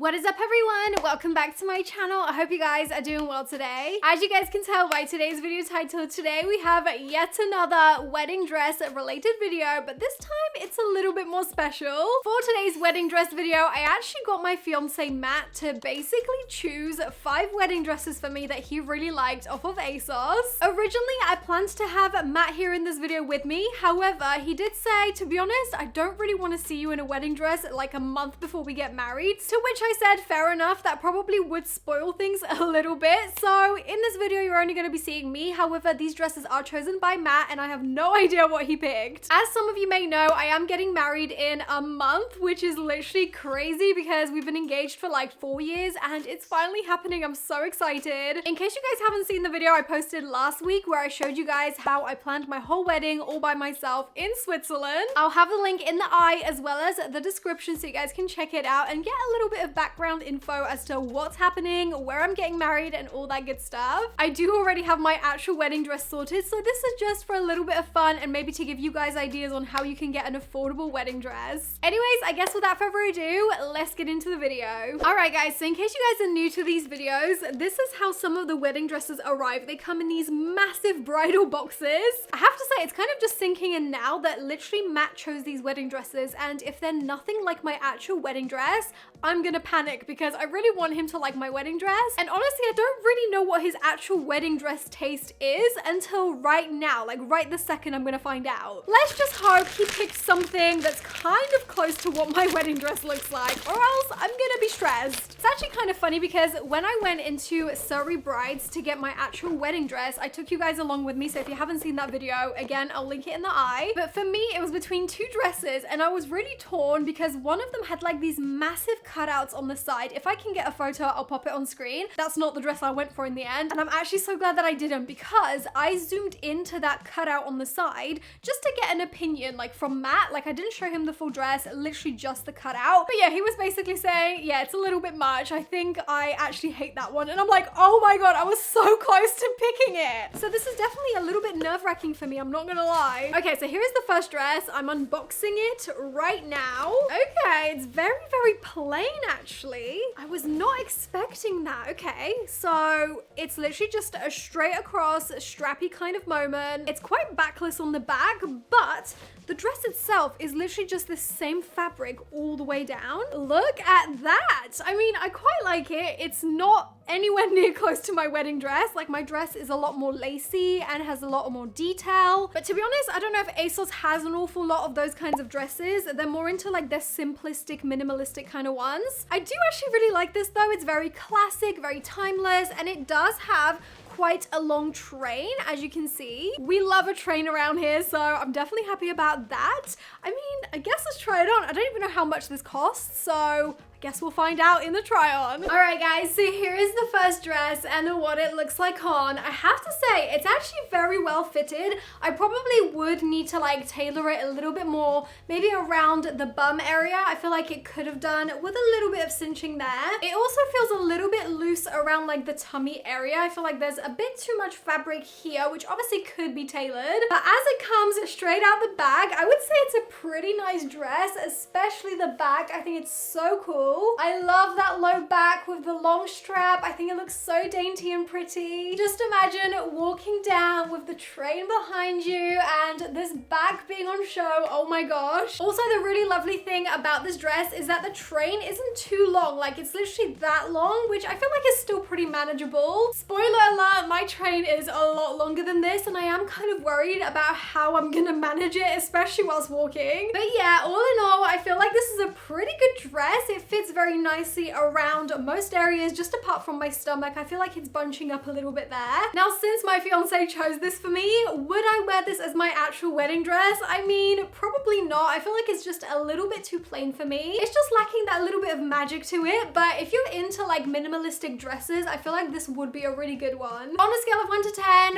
What is up, everyone? Welcome back to my channel. I hope you guys are doing well today. As you guys can tell by today's video title, today we have yet another wedding dress related video, but this time it's a little bit more special. For today's wedding dress video, I actually got my fiance Matt to basically choose 5 wedding dresses for me that he really liked off of ASOS. Originally, I planned to have Matt here in this video with me. However, he did say, to be honest, I don't really want to see you in a wedding dress like a month before we get married. To which I said, fair enough, that probably would spoil things a little bit. So in this video, you're only going to be seeing me. However, these dresses are chosen by Matt and I have no idea what he picked. As some of you may know, I am getting married in a month, which is literally crazy because we've been engaged for like 4 years and it's finally happening. I'm so excited. In case you guys haven't seen the video I posted last week where I showed you guys how I planned my whole wedding all by myself in Switzerland, I'll have the link in the eye as well as the description so you guys can check it out and get a little bit of background info as to what's happening, where I'm getting married and all that good stuff. I do already have my actual wedding dress sorted, so this is just for a little bit of fun and maybe to give you guys ideas on how you can get an affordable wedding dress. Anyways, I guess without further ado, let's get into the video. Alright guys, so in case you guys are new to these videos, this is how some of the wedding dresses arrive. They come in these massive bridal boxes. I have to say, it's kind of just sinking in now that literally Matt chose these wedding dresses, and if they're nothing like my actual wedding dress, I'm gonna panic because I really want him to like my wedding dress. And honestly, I don't really know what his actual wedding dress taste is until right now, like right this second I'm gonna find out. Let's just hope he picked something that's kind of close to what my wedding dress looks like, or else I'm gonna be stressed. It's actually kind of funny because when I went into Surrey Brides to get my actual wedding dress, I took you guys along with me, so if you haven't seen that video, again, I'll link it in the eye. But for me, it was between 2 dresses and I was really torn because one of them had like these massive cutouts on the side. If I can get a photo, I'll pop it on screen. That's not the dress I went for in the end. And I'm actually so glad that I didn't because I zoomed into that cutout on the side just to get an opinion like from Matt. Like I didn't show him the full dress, literally just the cutout. But yeah, he was basically saying, yeah, it's a little bit much. I think I actually hate that one. And I'm like, oh my God, I was so close to picking it. So this is definitely a little bit nerve-wracking for me, I'm not gonna lie. Okay, so here is the first dress. I'm unboxing it right now. Okay, it's very, very plain actually. I was not expecting that. Okay, so it's literally just a straight across strappy kind of moment. It's quite backless on the back, but the dress itself is literally just the same fabric all the way down. Look at that. I mean, I quite like it. It's not anywhere near close to my wedding dress. Like my dress is a lot more lacy and has a lot more detail. But to be honest, I don't know if ASOS has an awful lot of those kinds of dresses. They're more into like their simplistic, minimalistic kind of ones. I do actually really like this though. It's very classic, very timeless, and it does have quite a long train, as you can see. We love a train around here, so I'm definitely happy about that. I mean, I guess let's try it on. I don't even know how much this costs, so I guess we'll find out in the try on. All right guys, so here is the first dress and what it looks like on. I have to say, it's actually very well fitted. I probably would need to like tailor it a little bit more, maybe around the bum area. I feel like it could have done with a little bit of cinching there. It also feels a little bit loose around like the tummy area. I feel like there's a bit too much fabric here, which obviously could be tailored. But as it comes straight out the bag, I would say it's a pretty nice dress, especially the back. I think it's so cool. I love that low back with the long strap. I think it looks so dainty and pretty. Just imagine walking down with the train behind you and this back being on show. Oh my gosh. Also, the really lovely thing about this dress is that the train isn't too long. Like it's literally that long, which I feel like is still pretty manageable. Spoiler alert, my train is a lot longer than this and I am kind of worried about how I'm gonna manage it, especially whilst walking. But yeah, all in all, I feel like this is a pretty good dress. It fits very nicely around most areas, just apart from my stomach. I feel like it's bunching up a little bit there. Now, since my fiance chose this for me, would I wear this as my actual wedding dress? I mean, probably not. I feel like it's just a little bit too plain for me. It's just lacking that little bit of magic to it, but if you're into like minimalistic dresses, I feel like this would be a really good one. On a scale of 1 to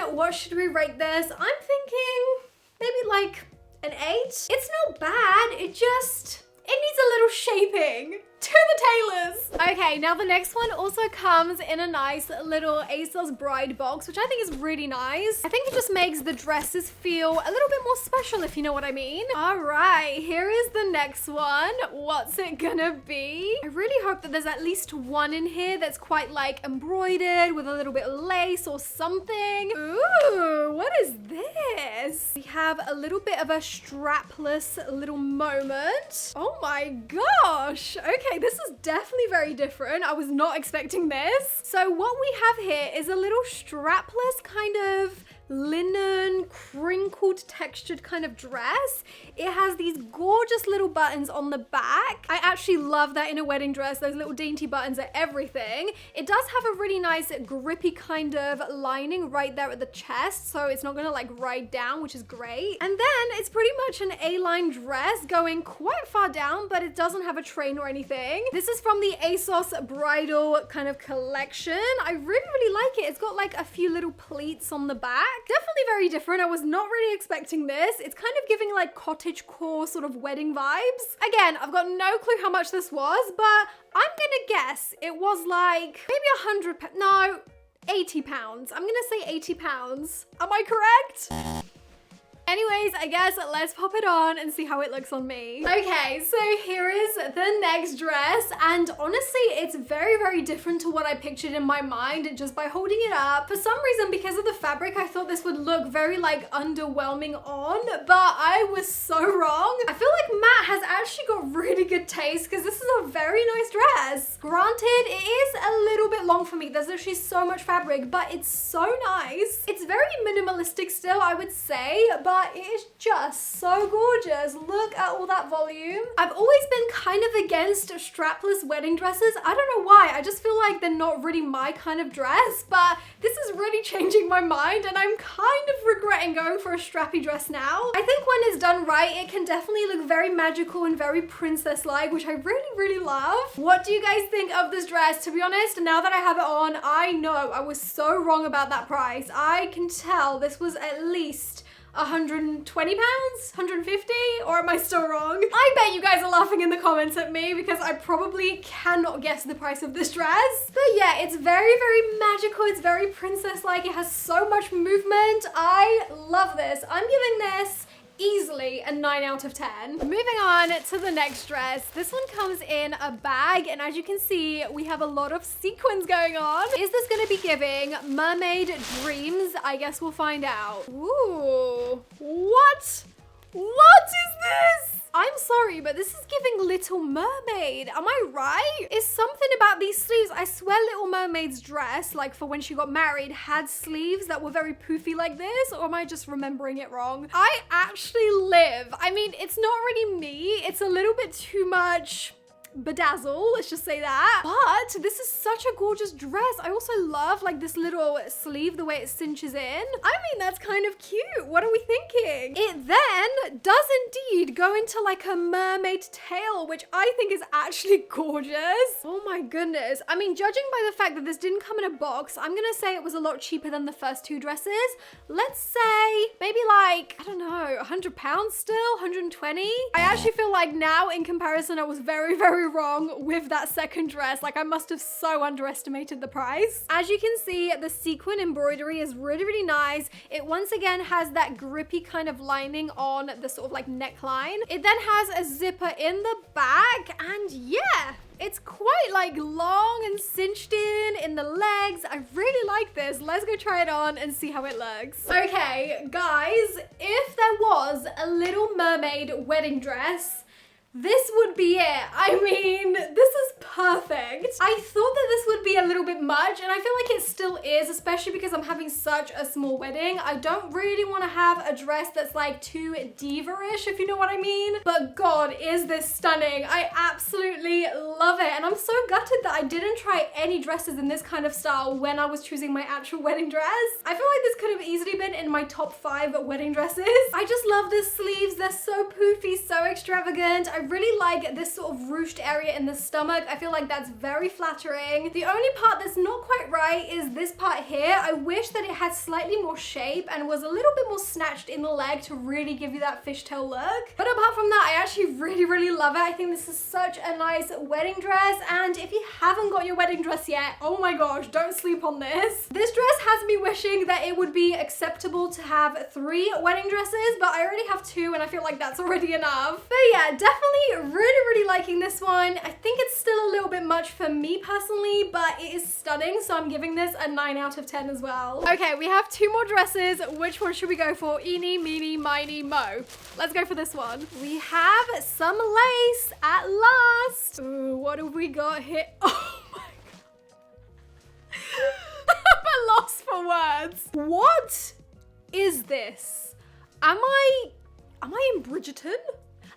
10, what should we rate this? I'm thinking maybe like an 8. It's not bad, it needs a little shaping. To the tailors. Okay, now the next one also comes in a nice little ASOS bride box, which I think is really nice. I think it just makes the dresses feel a little bit more special, if you know what I mean. All right, here is the next one. What's it gonna be? I really hope that there's at least one in here that's quite like embroidered with a little bit of lace or something. Ooh, what is this? We have a little bit of a strapless little moment. Oh my gosh. Okay, this is definitely very different. I was not expecting this. So what we have here is a little strapless kind of linen, crinkled, textured kind of dress. It has these gorgeous little buttons on the back. I actually love that in a wedding dress. Those little dainty buttons are everything. It does have a really nice grippy kind of lining right there at the chest, so it's not gonna like ride down, which is great. And then it's pretty much an A-line dress going quite far down, but it doesn't have a train or anything. This is from the ASOS bridal kind of collection. I really like it. It's got like a few little pleats on the back. Definitely very different. I was not really expecting this. It's kind of giving like cottagecore sort of wedding vibes. Again, I've got no clue how much this was, but I'm gonna guess it was like maybe no, 80 pounds. I'm gonna say 80 pounds. Am I correct? Anyways, I guess let's pop it on and see how it looks on me. Okay, so here is the next dress, and honestly, it's very different to what I pictured in my mind just by holding it up. For some reason, because of the fabric, I thought this would look very like underwhelming on, but I was so wrong. I feel like Matt has actually got really good taste because this is a very nice dress. Granted, it is a little bit long for me. There's actually so much fabric, but it's so nice. It's very minimalistic still, I would say, but it is just so gorgeous. Look at all that volume. I've always been kind of against strapless wedding dresses. I don't know why. I just feel like they're not really my kind of dress, but this is really changing my mind and I'm kind of regretting going for a strappy dress now. I think when it's done right, it can definitely look very magical and very princess-like, which I really love. What do you guys think of this dress? To be honest, now that I have it on, I know I was so wrong about that price. I can tell this was at least 120 pounds? 150? Or am I still wrong? I bet you guys are laughing in the comments at me because I probably cannot guess the price of this dress. But yeah, it's very magical. It's very princess-like. It has so much movement. I love this. I'm giving this easily a 9 out of 10. Moving on to the next dress. This one comes in a bag, and as you can see, we have a lot of sequins going on. Is this gonna be giving mermaid dreams? I guess we'll find out. Ooh, what? What is this? I'm sorry, but this is giving Little Mermaid. Am I right? It's something about these sleeves. I swear Little Mermaid's dress, like for when she got married, had sleeves that were very poofy like this, or am I just remembering it wrong? I actually live. I mean, it's not really me. It's a little bit too much bedazzle, let's just say that. But this is such a gorgeous dress. I also love like this little sleeve, the way it cinches in. I mean, that's kind of cute. What are we thinking? It then does indeed go into like a mermaid tail, which I think is actually gorgeous. Oh my goodness. I mean, judging by the fact that this didn't come in a box, I'm gonna say it was a lot cheaper than the first two dresses. Let's say maybe like, I don't know, 100 pounds still, 120. I actually feel like now in comparison, I was very wrong with that second dress. Like I must have so underestimated the price. As you can see, the sequin embroidery is really nice. It once again has that grippy kind of lining on the sort of like neckline. It then has a zipper in the back, and yeah, it's quite like long and cinched in the legs. I really like this. Let's go try it on and see how it looks. Okay, guys, if there was a Little Mermaid wedding dress, this would be it. I mean, this is perfect. I thought that this would be a little bit much, and I feel like it still is, especially because I'm having such a small wedding. I don't really want to have a dress that's like too diva-ish, if you know what I mean. But God, is this stunning. I absolutely love it. And I'm so gutted that I didn't try any dresses in this kind of style when I was choosing my actual wedding dress. I feel like this could have easily been in my top 5 wedding dresses. I just love the sleeves. They're so poofy, so extravagant. I really like this sort of ruched area in the stomach. I feel like that's very flattering. The only part that's not quite right is this part here. I wish that it had slightly more shape and was a little bit more snatched in the leg to really give you that fishtail look. But apart from that, I actually really love it. I think this is such a nice wedding dress, and if you haven't got your wedding dress yet, oh my gosh, don't sleep on this. This dress has me wishing that it would be acceptable to have 3 wedding dresses, but I already have 2 and I feel like that's already enough. But yeah, definitely really liking this one. I think it's still a little bit much for me personally, but it is stunning, so I'm giving this a 9 out of 10 as well. Okay, we have 2 more dresses. Which one should we go for? Eeny, meeny, miny, mo. Let's go for this one. We have some lace at last. Ooh, what have we got here? Oh my God. I'm at loss for words. What is this? Am I in Bridgerton?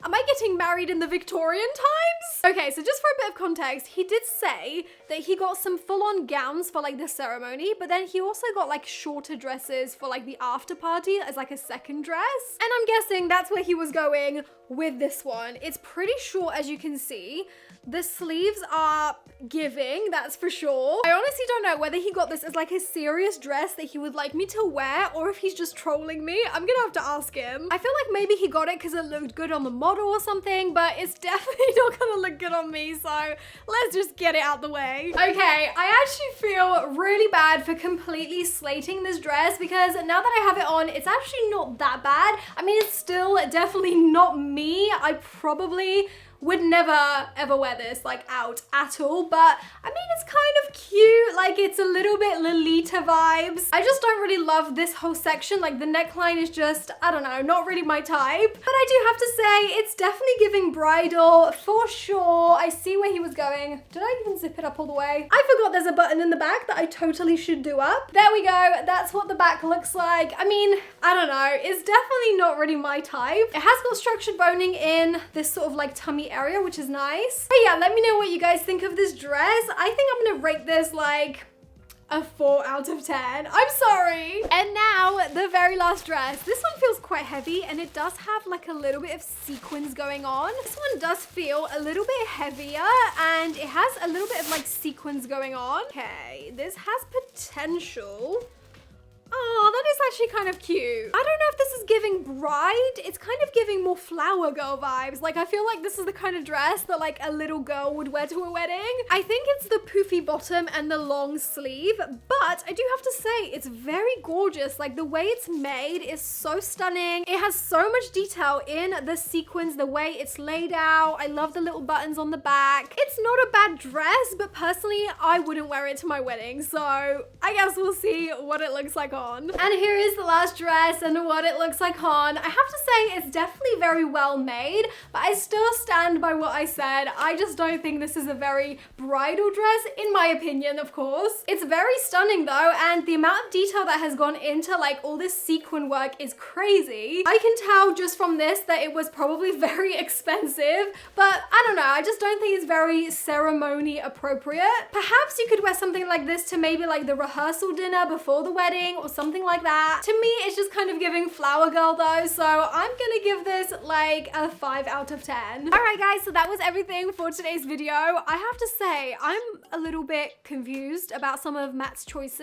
Am I getting married in the Victorian times? Okay, so just for a bit of context, he did say that he got some full-on gowns for like the ceremony, but then he also got like shorter dresses for like the after party as like a second dress. And I'm guessing that's where he was going with this one. It's pretty short, as you can see. The sleeves are giving, that's for sure. I honestly don't know whether he got this as like a serious dress that he would like me to wear, or if he's just trolling me. I'm gonna have to ask him. I feel like maybe he got it because it looked good on the model or something, but it's definitely not gonna look good on me, so let's just get it out the way. Okay, I actually feel really bad for completely slating this dress, because now that I have it on, it's actually not that bad. I mean, it's still definitely not me. I probably would never ever wear this like out at all, but I mean, it's kind of cute. Like, it's a little bit Lolita vibes. I just don't really love this whole section. Like, the neckline is just, I don't know, not really my type. But I do have to say, it's definitely giving bridal for sure. I see where he was going. Did I even zip it up all the way? I forgot there's a button in the back that I totally should do up. There we go. That's what the back looks like. I mean, I don't know. It's definitely not really my type. It has got structured boning in this sort of like tummy area, which is nice. But yeah, let me know what you guys think of this dress. I think I'm gonna rate this like a 4 out of 10. I'm sorry. And now the very last dress. This one feels quite heavy, and it does have like a little bit of sequins going on. This one does feel a little bit heavier, and it has a little bit of like sequins going on. Okay, this has potential. Oh, that is actually kind of cute. I don't know if this is giving bride. It's kind of giving more flower girl vibes. Like, I feel like this is the kind of dress that like a little girl would wear to a wedding. I think it's the poofy bottom and the long sleeve, but I do have to say it's very gorgeous. Like, the way it's made is so stunning. It has so much detail in the sequins, the way it's laid out. I love the little buttons on the back. It's not a bad dress, but personally, I wouldn't wear it to my wedding. So I guess we'll see what it looks like on. And here is the last dress and what it looks like on. I have to say, it's definitely very well made, but I still stand by what I said. I just don't think this is a very bridal dress, in my opinion, of course. It's very stunning though, and the amount of detail that has gone into like all this sequin work is crazy. I can tell just from this that it was probably very expensive, but I don't know, I just don't think it's very ceremony appropriate. Perhaps you could wear something like this to maybe like the rehearsal dinner before the wedding or something like that. To me, it's just kind of giving flower girl though, so I'm gonna give this like a 5 out of 10. All right guys, so that was everything for today's video. I have to say, I'm a little bit confused about some of Matt's choices.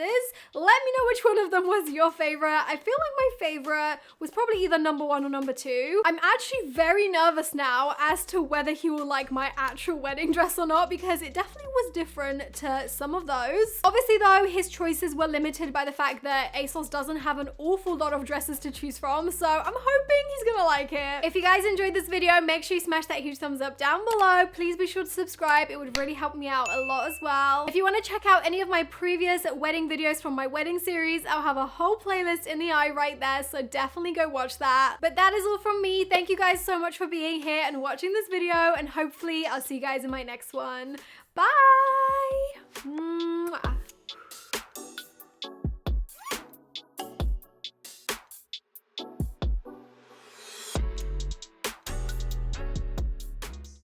Let me know which one of them was your favorite. I feel like my favorite was probably either number 1 or number 2. I'm actually very nervous now as to whether he will like my actual wedding dress or not, because it definitely was different to some of those. Obviously though, his choices were limited by the fact that ASOS doesn't have an awful lot of dresses to choose from, so I'm hoping he's gonna like it. If you guys enjoyed this video, make sure you smash that huge thumbs up down below. Please be sure to subscribe. It would really help me out a lot as well. If you want to check out any of my previous wedding videos from my wedding series, I'll have a whole playlist in the eye right there, so definitely go watch that. But that is all from me. Thank you guys so much for being here and watching this video, and hopefully I'll see you guys in my next one. Bye! Mwah.